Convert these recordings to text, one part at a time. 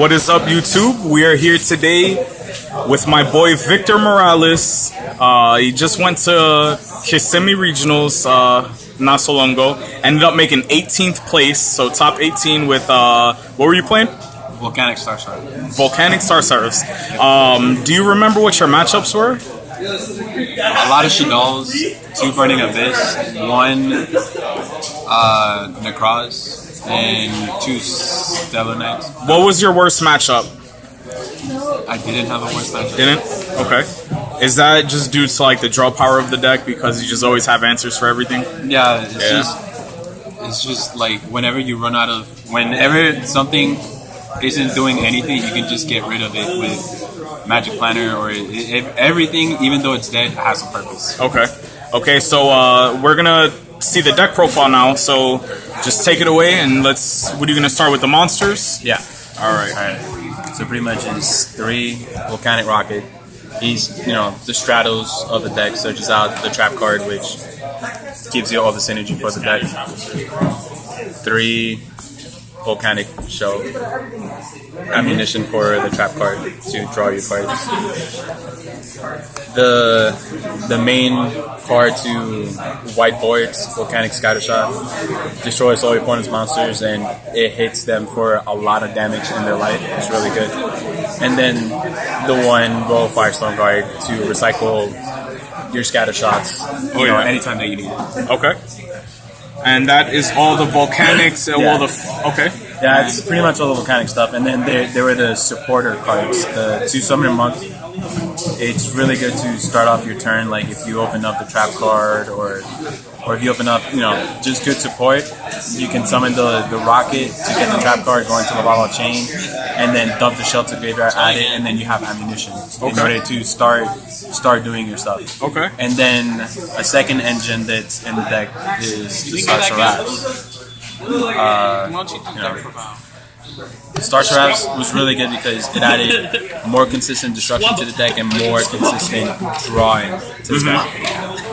What is up, YouTube? We are here today with my boy Victor Morales. He just went to Kissimmee Regionals not so long ago. Ended up making 18th place, so top 18 with what were you playing? Volcanics Star Service. Volcanics Star Service. Do you remember what your matchups were? A lot of Shadows, 2 Burning Abyss, 1 Necroz, and 2 Stellar Knights. What was your worst matchup? I didn't have a worst matchup. Didn't? Okay. Is that just due to like the draw power of the deck because you just always have answers for everything? Yeah, it's just like whenever something isn't doing anything, you can just get rid of it with Magic Planner, or everything, even though it's dead, has a purpose. Okay, so we're gonna see the deck profile now, so just take it away and what are you gonna start with, the monsters? Yeah. Alright. So pretty much it's 3 Volcanic Rocket. He's, the Stratos of the deck, searches out the trap card, which gives you all the synergy for the deck. 3 Volcanic Shell, ammunition for the trap card to draw your cards. The main card to white boards, Volcanic Scattershot, destroys all your opponent's monsters and it hits them for a lot of damage in their life. It's really good. And then the 1 Royal Firestorm Guard to recycle your scatter shots anytime that you need it. Okay. And that is all the Volcanics. Okay. Yeah, it's pretty much all the Volcanic stuff. And then there were the supporter cards, the 2 Summoner Monk. It's really good to start off your turn, like if you open up the trap card or if you open up, just good support. You can summon the rocket to get the trap card, go into the Lava Chain, and then dump the shell to graveyard, add it, and then you have ammunition in order to start doing your stuff. Okay. And then a second engine that's in the deck is the Star Seraphs. Star Seraphs was really good because it added more consistent destruction to the deck and more consistent drawing to the deck.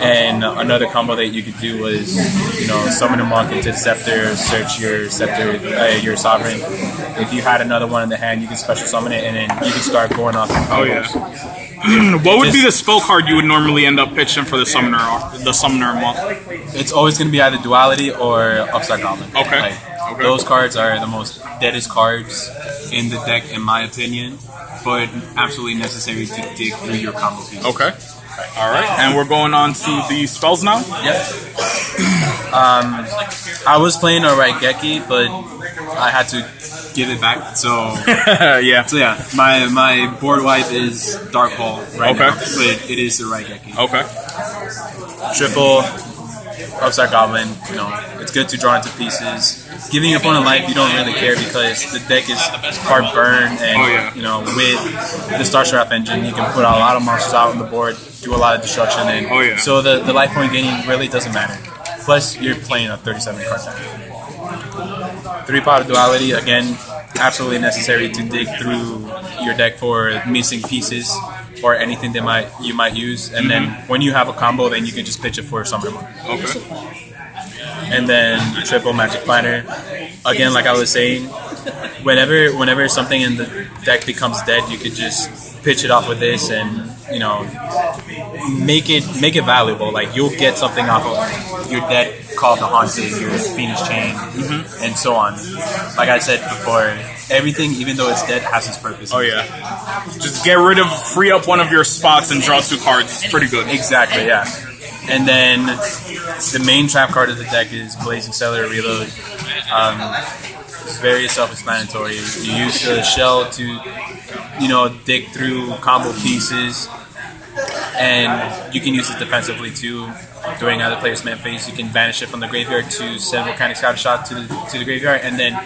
And another combo that you could do was, summon a monk into the Scepter, search your Scepter, your Sovereign. If you had another one in the hand, you can special summon it, and then you can start going off your combos. What would be the spell card you would normally end up pitching for the Summoner Monk? It's always going to be either Duality or Upstart Goblin. Okay. Those cards are the most deadest cards in the deck, in my opinion, but absolutely necessary to dig through your combo pieces. Okay. All right. And we're going on to the spells now? Yep. I was playing a Raigeki, but I had to give it back. So yeah. My board wipe is Dark Hole right now, but it is the Raigeki. Okay. Triple Upstart Goblin. It's good to draw into pieces. Giving your opponent life, you don't really care because the deck is card burn, and with the Star Seraph engine, you can put a lot of monsters out on the board, do a lot of destruction, and so the life point gaining really doesn't matter. Plus, you're playing a 37 card deck. 3-Pot of Duality, again, absolutely necessary to dig through your deck for missing pieces or anything that you might use, and then when you have a combo, then you can just pitch it for Summoner Monk. Okay. And then triple Magic Planner. Again, like I was saying, whenever something in the deck becomes dead, you could just pitch it off with this and make it valuable. Like you'll get something off of your deck called the Haunted, your Phoenix Chain, and so on. Like I said before, everything, even though it's dead, has its purpose. Just free up one of your spots and draw 2 cards. It's pretty good. Exactly, yeah. And then the main trap card of the deck is Blazing Cellular Reload. It's very self-explanatory. You use the shell to, dig through combo pieces, and you can use it defensively too. During other players' man phase, you can banish it from the graveyard to send Volcanic Scattershot to the graveyard, and then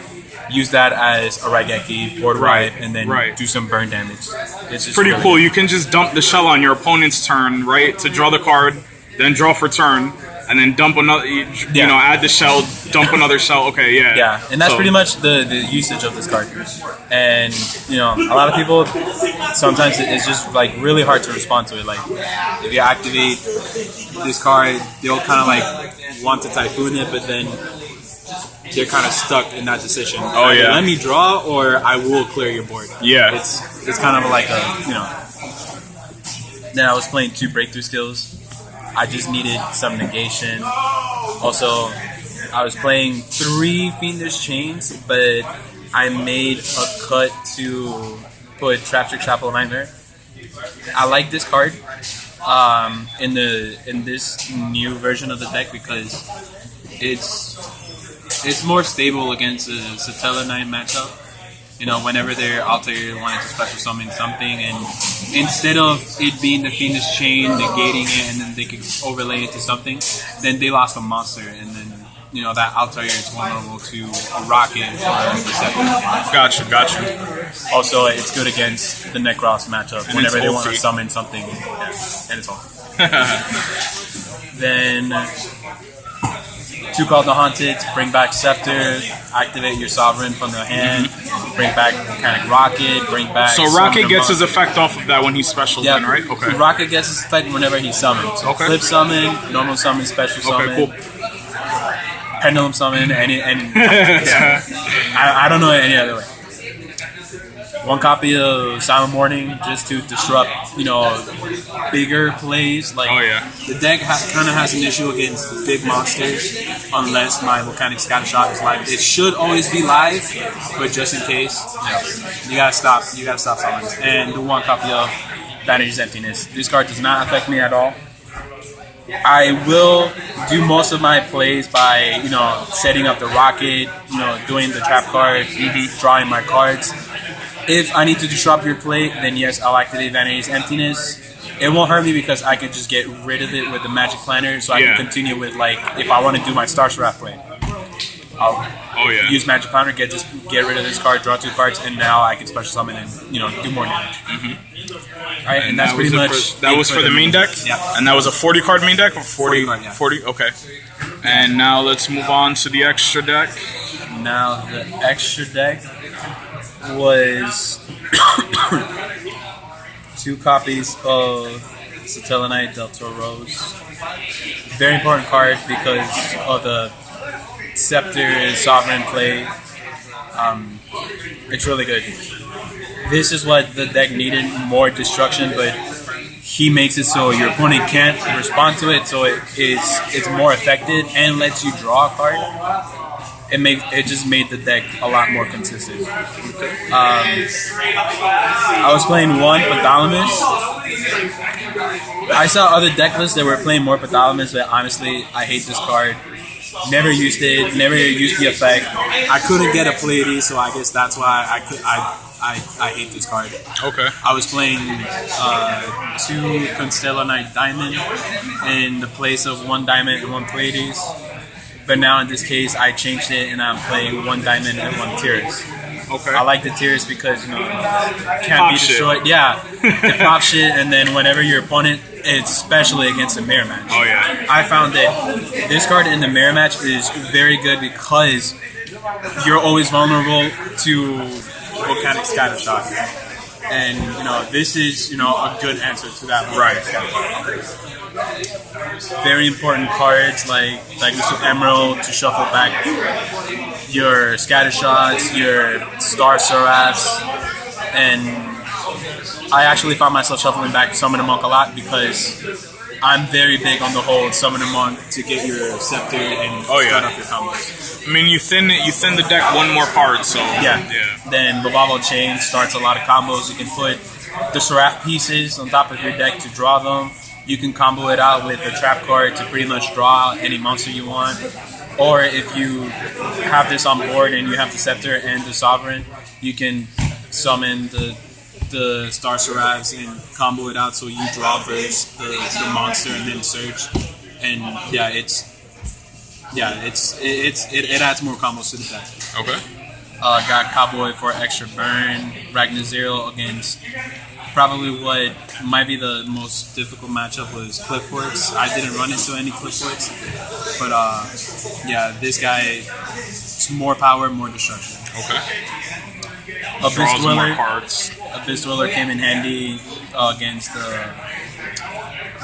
use that as a Raigeki, board wipe, and then do some burn damage. It's pretty really cool. You can just dump the shell on your opponent's turn, right, to draw the card, then draw for turn, and then dump another, add the shell, dump another shell. Okay, yeah. Yeah, and that's pretty much the usage of this card. And, a lot of people, sometimes it's just, really hard to respond to it. Like, if you activate this card, they'll kind of, want to Typhoon it, but then they're kind of stuck in that decision. Oh, Either yeah. let me draw, or I will clear your board. Yeah. It's kind of like a, you know. Then I was playing 2 breakthrough skills. I just needed some negation. Also, I was playing 3 Fiendish Chains, but I made a cut to put Trap Trick Chapel Nightmare. I like this card in this new version of the deck because it's more stable against a Satella Knight matchup. You know, whenever their Altair wanted to special summon something, and instead of it being the Fiendish Chain, negating it, and then they could overlay it to something, then they lost a monster, and then, you know, that Altair is vulnerable to a rocket or a Deception. Gotcha. Also, it's good against the Necros matchup And whenever it's they want to ulti. summon something. Yeah, and it's all. Then 2 Call the Haunted, bring back Scepter, activate your Sovereign from the hand, bring back Volcanic Rocket, bring back... So Rocket gets his effect off of that when he's special, then, right? Okay. Rocket gets his effect whenever he summons. So Okay. Flip summon, normal summon, special summon, Okay, cool. pendulum summon, and Yeah. I don't know any other way. 1 copy of Silent Morning just to disrupt, you know, bigger plays. Like, Oh, yeah. the deck kind of has an issue against big monsters unless my Volcanic Scatter Shot is live. It should always be live, but just in case, you gotta stop. You gotta stop summons. And do 1 copy of Vanity's Emptiness. This card does not affect me at all. I will do most of my plays by, you know, setting up the rocket, you know, doing the trap card, drawing my cards. If I need to disrupt your play, then yes, I'll activate Vanity's Emptiness. It won't hurt me because I can just get rid of it with the Magic Planner, so I Yeah. can continue with, like, if I want to do my Star Seraph play, I'll use Magic Planner, get rid of this card, draw 2 cards, and now I can special summon and, you know, do more damage. Alright, and that's pretty much That was for the main deck? Yeah. And that was a 40 card main deck? Or 40 card, yeah. 40? Okay. And now let's move on to the extra deck. Now the extra deck was 2 copies of Satellanite Del Toro's. Very important card because of the Scepter Sovereign play. It's really good. This is what the deck needed, more destruction, but he makes it so your opponent can't respond to it, so it's more effective and lets you draw a card. It just made the deck a lot more consistent. I was playing 1 Pathalamus. I saw other deck lists that were playing more Pathalamus, but honestly, I hate this card. Never used it. Never used the effect. I couldn't get a Pleiades, so I guess that's why I hate this card. Okay. I was playing 2 Constellar Knight Diamond in the place of 1 Diamond and 1 Pleiades. But now in this case, I changed it and I'm playing 1 Diamond and 1 Tiras. Okay. I like the Tiras because, you know, can't Pop be shit. destroyed. Yeah, they pop shit, and then whenever your opponent, especially against a mirror match. Oh, yeah. I found that this card in the mirror match is very good because you're always vulnerable to Volcanic Scatter Shot. And, you know, this is, you know, a good answer to that. Right. Very important cards like this with Emerald to shuffle back your Scatter Shots, your Star Seraphs, and I actually found myself shuffling back Summon a Monk a lot because I'm very big on the whole Summon a Monk to get your Scepter and start up your combos. I mean, you thin the deck 1 more card, so Yeah. Then Bavavo Chain starts a lot of combos. You can put the Seraph pieces on top of your deck to draw them. You can combo it out with a trap card to pretty much draw out any monster you want. Or if you have this on board and you have the Scepter and the Sovereign, you can summon the Star Seraphs and combo it out so you draw first the monster and then search. And it adds more combos to the deck. Okay. Got Cowboy for extra burn, Ragnar Zero against probably what might be the most difficult matchup was Cliffworks. I didn't run into any Cliffworks, but this guy, it's more power, more destruction. Okay. Abyss Draws more Dweller. cards. Abyss Dweller came in handy against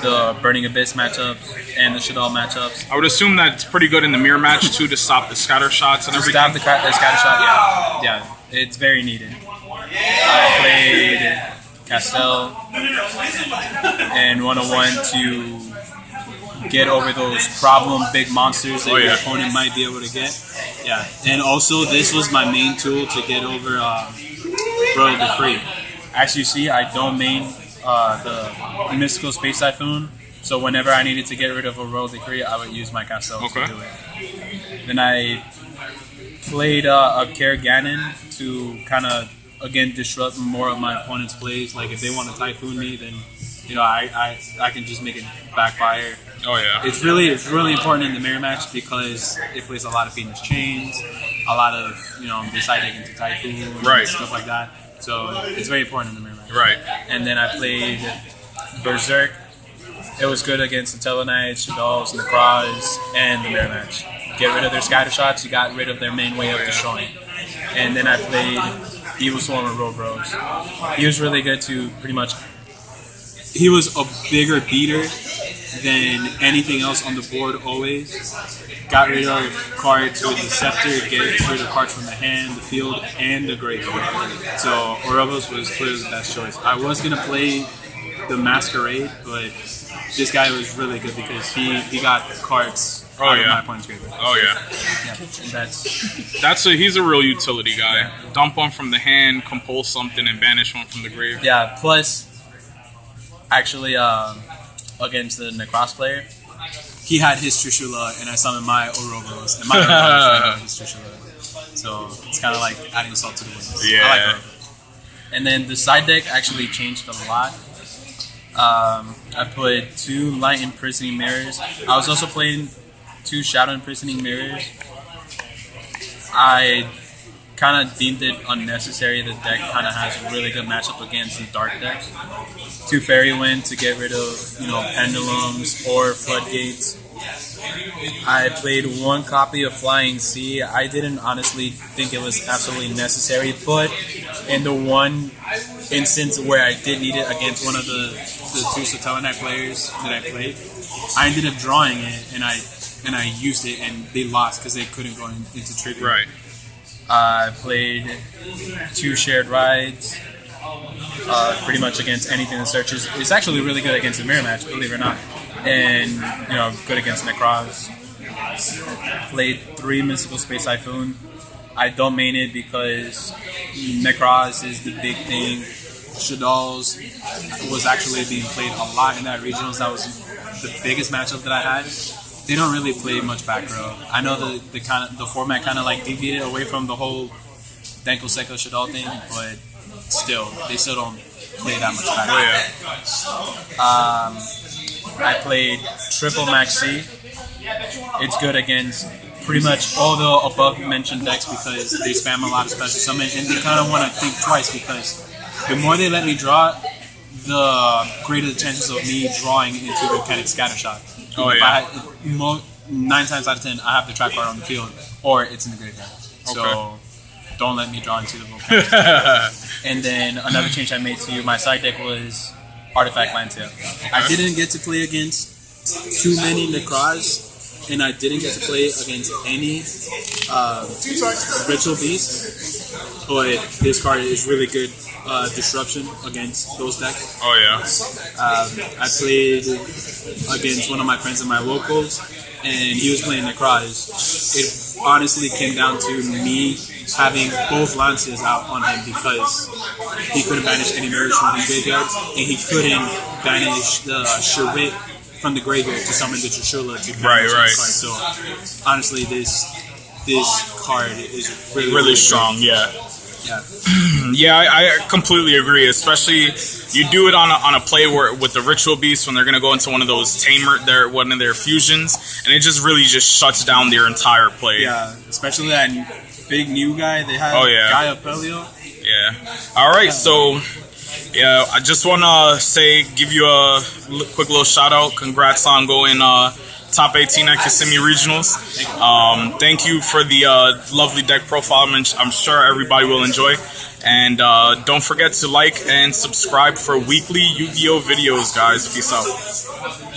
the Burning Abyss matchups and the Shaddoll matchups. I would assume that's pretty good in the mirror match too to stop the scatter shots and To everything. stop the scatter shot, yeah, it's very needed. I played Castell and 101 to get over those problem big monsters that your opponent might be able to get. Yeah, and also this was my main tool to get over Royal Decree. As you see, I don't main the Mystical Space Typhoon, so whenever I needed to get rid of a Royal Decree, I would use my Castell to do it. Then I played a Kerriganon to kind of, again, disrupt more of my opponent's plays. Like, if they want to Typhoon me, then, you know, I can just make it backfire. Oh, yeah. It's really important in the mirror match because it plays a lot of Phoenix Chains, a lot of, you know, deciding into Typhoon, and stuff like that. So it's very important in the mirror match. Right. And then I played Berserk. It was good against the Tellarknights, Shaddolls, Necroz, and the mirror match. Get rid of their scatter shots, you got rid of their main way of destroying. And then I played Evil Swarm and Road Bros. He was really good to pretty much... He was a bigger beater than anything else on the board always. Got rid of cards with the Scepter, get rid of cards from the hand, the field, and the graveyard. So Ouroboros was clearly the best choice. I was going to play the Masquerade, but this guy was really good because he got cards out of my opponent's graveyard. Oh, yeah. And He's a real utility guy. Dump one from the hand, compose something, and banish one from the grave. Yeah, plus, actually, against the Necross player, he had his Trishula, and I summoned my Ouroboros, and my Ouroboros had his Trishula. So it's kind of like adding salt to the wound. Yeah. I like Ouroboros. And then the side deck actually changed a lot. I put 2 Light Imprisoning Mirrors. I was also playing 2 Shadow Imprisoning Mirrors. I kind of deemed it unnecessary. The deck kind of has a really good matchup against the dark decks. 2 Fairy Wind to get rid of, you know, Pendulums or Floodgates. I played 1 copy of Flying Sea. I didn't honestly think it was absolutely necessary, but in the one instance where I did need it against one of the 2 Satellarknight players that I played, I ended up drawing it, and I used it, and they lost because they couldn't go into trigger. Right. I played 2 Shared Rides, pretty much against anything that searches. It's actually really good against the mirror match, believe it or not, and you know, good against Necroz. Played 3 Mystical Space Typhoon. I don't main it because Necroz is the big thing. Shaddolls was actually being played a lot in that regionals. That was the biggest matchup that I had. They don't really play much back row. I know the format kind of like deviated away from the whole Danko Seko Shaddol thing, but still, they still don't play that much back row. I played Triple Maxi. It's good against pretty much all the above mentioned decks because they spam a lot of special summon, and they kind of want to think twice because the more they let me draw, the greater the chances of me drawing into Volcanic Scattershot. Oh, if yeah. 9 times out of 10, I have the trap card on the field, or it's in the graveyard. So don't let me draw into the Volcanic. And then another change I made to my side deck was Artifact Landtail. I didn't get to play against too many Necroz, and I didn't get to play against any Ritual Beast, but this card is really good disruption against those decks. Oh, yeah. I played against one of my friends in my locals, and he was playing Necroz. It honestly came down to me having both Lances out on him because he couldn't banish any mirrors from his graveyard, and he couldn't banish the Sherit from the graveyard to summon the Trishula to banish the card. So honestly, this card is really strong. Yeah. Yeah, I completely agree. Especially you do it on a play where with the Ritual Beast when they're gonna go into one of those one of their fusions, and it just really just shuts down their entire play. Yeah, especially that big new guy they have. Oh, yeah. Gaia Pelio. Yeah. All right. So yeah, I just wanna give you a quick little shout out. Congrats on going top 18 at Kissimmee Regionals. Thank you for the lovely deck profile. I'm sure everybody will enjoy. And don't forget to like and subscribe for weekly Yu-Gi-Oh videos, guys. Peace out.